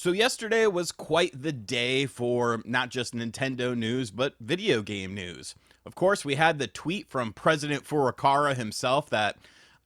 So yesterday was quite the day for not just Nintendo news, but video game news. Of course, we had the tweet from President Furukawa himself that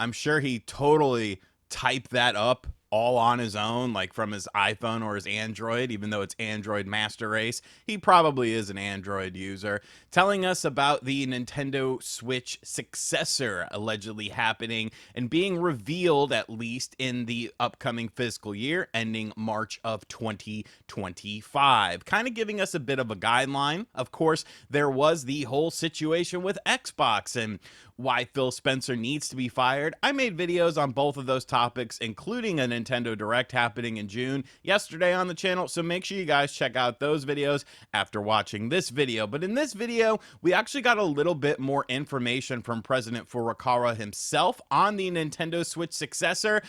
I'm sure he totally typed that up all on his own, like from his iPhone or his Android, even though it's Android Master Race. He probably is an Android user, telling us about the Nintendo Switch successor allegedly happening and being revealed at least in the upcoming fiscal year ending March of 2025. Kind of giving us a bit of a guideline. Of course, there was the whole situation with Xbox and why Phil Spencer needs to be fired. I made videos on both of those topics, including a Nintendo Direct happening in June yesterday on the channel, so make sure you guys check out those videos after watching this video. But in this video, we actually got a little bit more information from President Furukawa himself on the Nintendo Switch successor.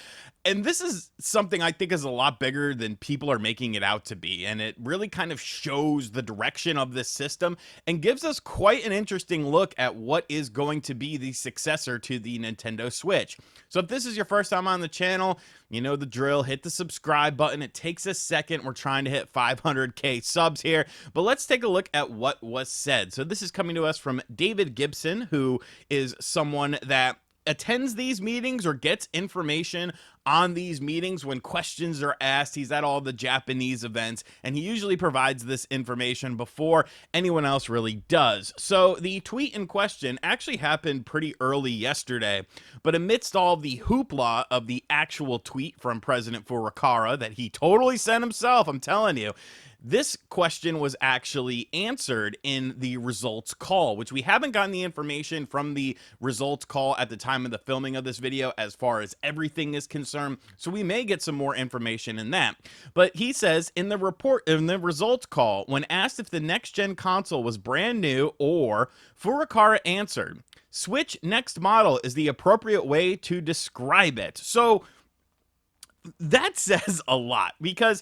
And this is something I think is a lot bigger than people are making it out to be. And it really kind of shows the direction of this system and gives us quite an interesting look at what is going to be the successor to the Nintendo Switch. So if this is your first time on the channel, you know the drill. Hit the subscribe button. It takes a second. We're trying to hit 500K subs here. But let's take a look at what was said. So this is coming to us from David Gibson, who is someone that attends these meetings or gets information on these meetings when questions are asked. He's at all the Japanese events, and he usually provides this information before anyone else really does. So the tweet in question actually happened pretty early yesterday, but amidst all the hoopla of the actual tweet from President Furukawa that he totally sent himself, I'm telling you, this question was actually answered in the results call, which we haven't gotten the information from the results call at the time of the filming of this video as far as everything is concerned. So we may get some more information in that. But he says in the report, in the results call, when asked if the next gen console was brand new or Furukawa answered, Switch next model is the appropriate way to describe it. So that says a lot because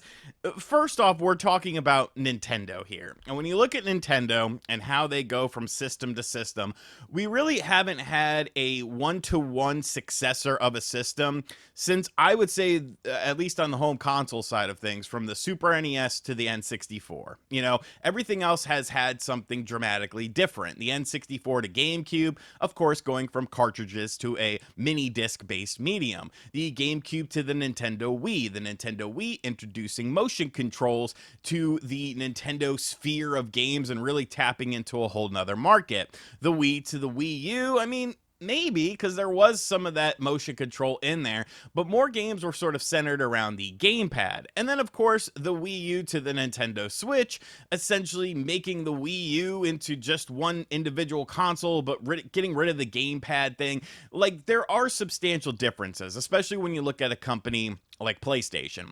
first off, we're talking about Nintendo here. And when you look at Nintendo and how they go from system to system, we really haven't had a one-to-one successor of a system since I would say, at least on the home console side of things, from the Super NES to the N64. You know, everything else has had something dramatically different. The N64 to GameCube, of course, going from cartridges to a mini disc based medium. The GameCube to the Nintendo Wii introducing motion controls to the Nintendo sphere of games and really tapping into a whole nother market. The Wii to the Wii U, I mean, maybe, because there was some of that motion control in there, but more games were sort of centered around the gamepad. And then, of course, the Wii U to the Nintendo Switch, essentially making the Wii U into just one individual console, but getting rid of the gamepad thing. Like, there are substantial differences, especially when you look at a company like PlayStation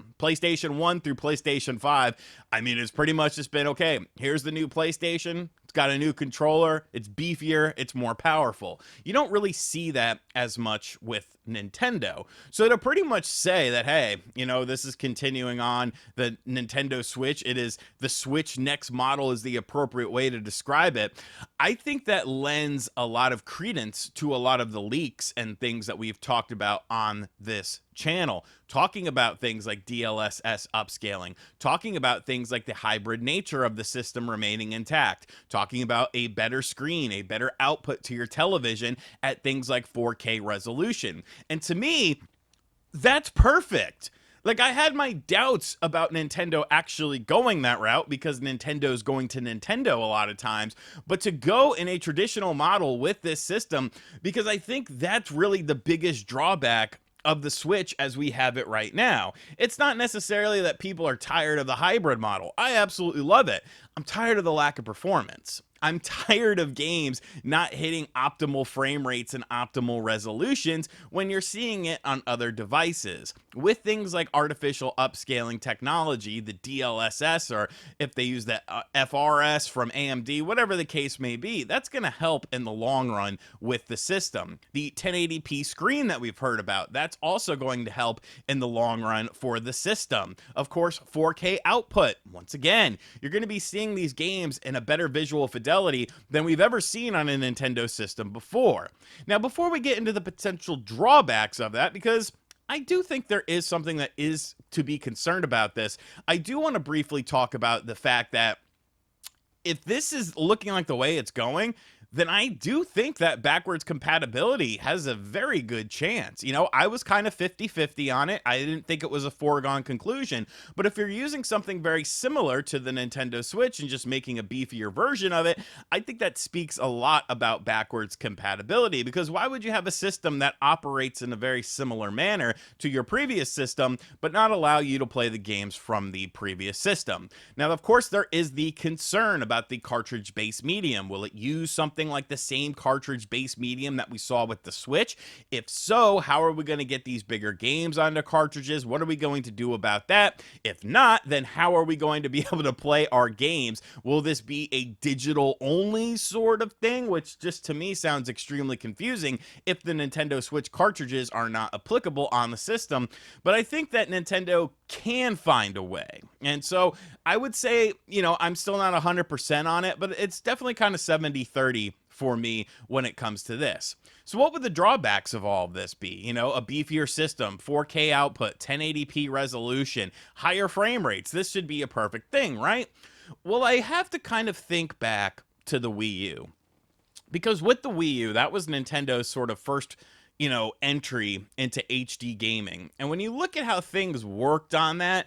1 through PlayStation 5. I mean, it's pretty much just been, okay, here's the new PlayStation. It's got a new controller. It's beefier. It's more powerful. You don't really see that as much with Nintendo. So to pretty much say that, hey, you know, this is continuing on the Nintendo Switch, it is the Switch next model is the appropriate way to describe it. I think that lends a lot of credence to a lot of the leaks and things that we've talked about on this channel, talking about things like DLSS upscaling, talking about things like the hybrid nature of the system remaining intact, talking about a better screen, a better output to your television at things like 4K resolution. And to me, that's perfect. Like, I had my doubts about Nintendo actually going that route because Nintendo's going to Nintendo a lot of times, but to go in a traditional model with this system, because I think that's really the biggest drawback of the Switch as we have it right now. It's not necessarily that people are tired of the hybrid model. I absolutely love it. I'm tired of the lack of performance. I'm tired of games not hitting optimal frame rates and optimal resolutions when you're seeing it on other devices. With things like artificial upscaling technology, the DLSS, or if they use the FRS from AMD, whatever the case may be, that's going to help in the long run with the system. The 1080p screen that we've heard about, that's also going to help in the long run for the system. Of course, 4K output. Once again, you're going to be seeing these games in a better visual fidelity than we've ever seen on a Nintendo system before. Now, before we get into the potential drawbacks of that, because I do think there is something that is to be concerned about this. I do want to briefly talk about the fact that if this is looking like the way it's going, then I do think that backwards compatibility has a very good chance. I was kind of 50-50 on it. I didn't think it was a foregone conclusion. But if you're using something very similar to the Nintendo Switch and just making a beefier version of it, I think that speaks a lot about backwards compatibility, because why would you have a system that operates in a very similar manner to your previous system, but not allow you to play the games from the previous system? Now, of course, there is the concern about the cartridge-based medium. Will it use something like the same cartridge-based medium that we saw with the Switch? If so, how are we going to get these bigger games onto cartridges? What are we going to do about that? If not, then how are we going to be able to play our games? Will this be a digital-only sort of thing, which just to me sounds extremely confusing if the Nintendo Switch cartridges are not applicable on the system? But I think that Nintendo can find a way. And so I would say, I'm still not 100% on it, but it's definitely kind of 70-30 for me when it comes to this. So what would the drawbacks of all of this be? A beefier system, 4K output, 1080p resolution, higher frame rates. This should be a perfect thing, right? Well, I have to kind of think back to the Wii U. Because with the Wii U, that was Nintendo's sort of first entry into HD gaming. And when you look at how things worked on that,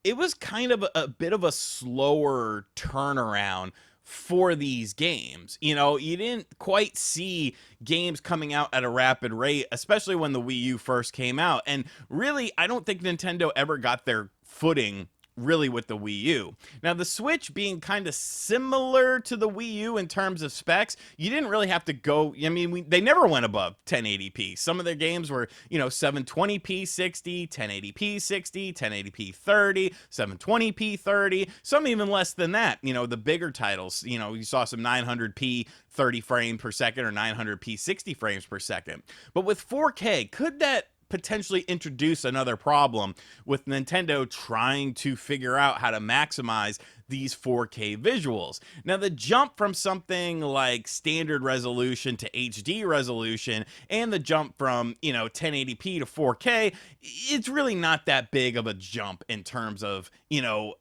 it was kind of a bit of a slower turnaround for these games. You didn't quite see games coming out at a rapid rate, especially when the Wii U first came out. And really, I don't think Nintendo ever got their footing really with the Wii U. Now, the Switch being kind of similar to the Wii U in terms of specs, you didn't really have to go, they never went above 1080p. Some of their games were, 720p 60, 1080p 60, 1080p 30, 720p 30, some even less than that. The bigger titles, you saw some 900p 30 frames per second or 900p 60 frames per second. But with 4K, could that potentially introduce another problem with Nintendo trying to figure out how to maximize these 4K visuals? Now, the jump from something like standard resolution to HD resolution and the jump from, 1080p to 4K, it's really not that big of a jump in terms of,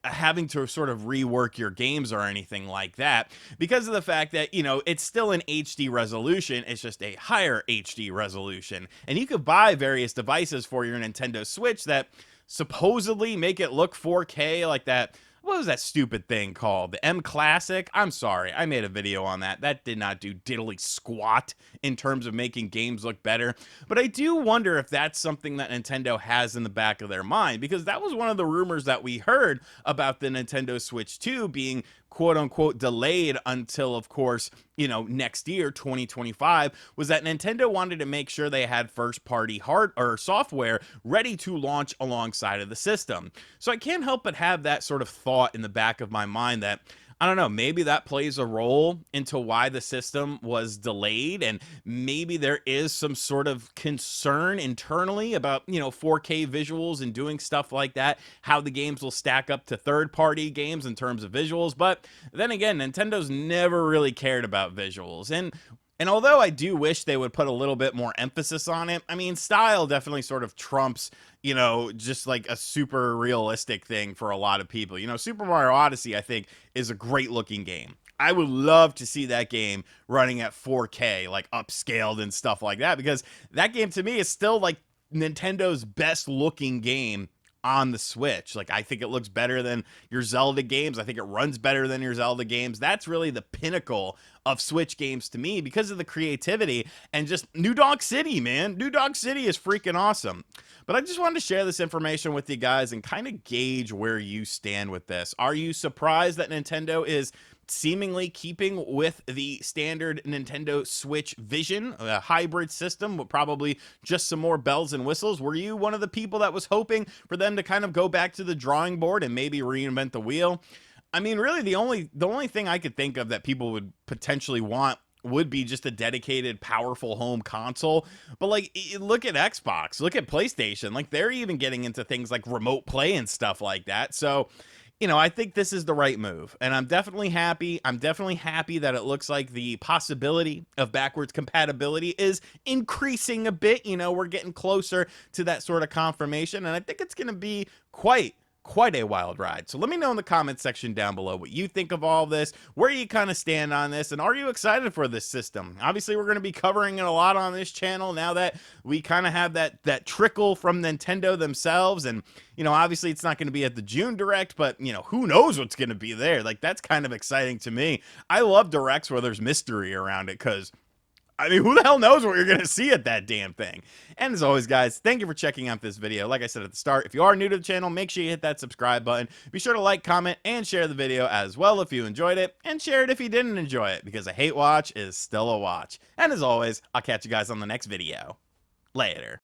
having to sort of rework your games or anything like that, because of the fact that, it's still an HD resolution. It's just a higher HD resolution. And you could buy various devices for your Nintendo Switch that supposedly make it look 4K, like that. What was that stupid thing called? The M Classic? I'm sorry, I made a video on that. That did not do diddly squat in terms of making games look better. But I do wonder if that's something that Nintendo has in the back of their mind, because that was one of the rumors that we heard about the Nintendo Switch 2 being quote unquote delayed until, of course, next year, 2025, was that Nintendo wanted to make sure they had first party hard or software ready to launch alongside of the system. So I can't help but have that sort of thought in the back of my mind that, I don't know, maybe that plays a role into why the system was delayed, and maybe there is some sort of concern internally about, 4K visuals and doing stuff like that, how the games will stack up to third-party games in terms of visuals. But then again, Nintendo's never really cared about visuals. And although I do wish they would put a little bit more emphasis on it, style definitely sort of trumps, just like a super realistic thing for a lot of people. Super Mario Odyssey, I think, is a great looking game. I would love to see that game running at 4K, like upscaled and stuff like that, because that game to me is still like Nintendo's best looking game on the Switch. Like, I think it looks better than your Zelda games. I think it runs better than your Zelda games. That's really the pinnacle of Switch games to me, because of the creativity and just New Donk City, man. New Donk City is freaking awesome. But I just wanted to share this information with you guys and kind of gauge where you stand with this. Are you surprised that Nintendo is seemingly keeping with the standard Nintendo Switch vision, a hybrid system with probably just some more bells and whistles? Were you one of the people that was hoping for them to kind of go back to the drawing board and maybe reinvent the wheel? Really, the only thing I could think of that people would potentially want would be just a dedicated, powerful home console. But like, look at Xbox, look at PlayStation. Like, they're even getting into things like remote play and stuff like that. So I think this is the right move, and I'm definitely happy. I'm definitely happy that it looks like the possibility of backwards compatibility is increasing a bit. We're getting closer to that sort of confirmation, and I think it's going to be quite a wild ride. So let me know in the comments section down below what you think of all this, where you kind of stand on this, and are you excited for this system? Obviously, we're going to be covering it a lot on this channel now that we kind of have that trickle from Nintendo themselves. And obviously it's not going to be at the June Direct, but who knows what's going to be there. Like, that's kind of exciting to me. I love directs where there's mystery around it, because who the hell knows what you're going to see at that damn thing? And as always, guys, thank you for checking out this video. Like I said at the start, if you are new to the channel, make sure you hit that subscribe button. Be sure to like, comment, and share the video as well if you enjoyed it, and share it if you didn't enjoy it, because a hate watch is still a watch. And as always, I'll catch you guys on the next video. Later.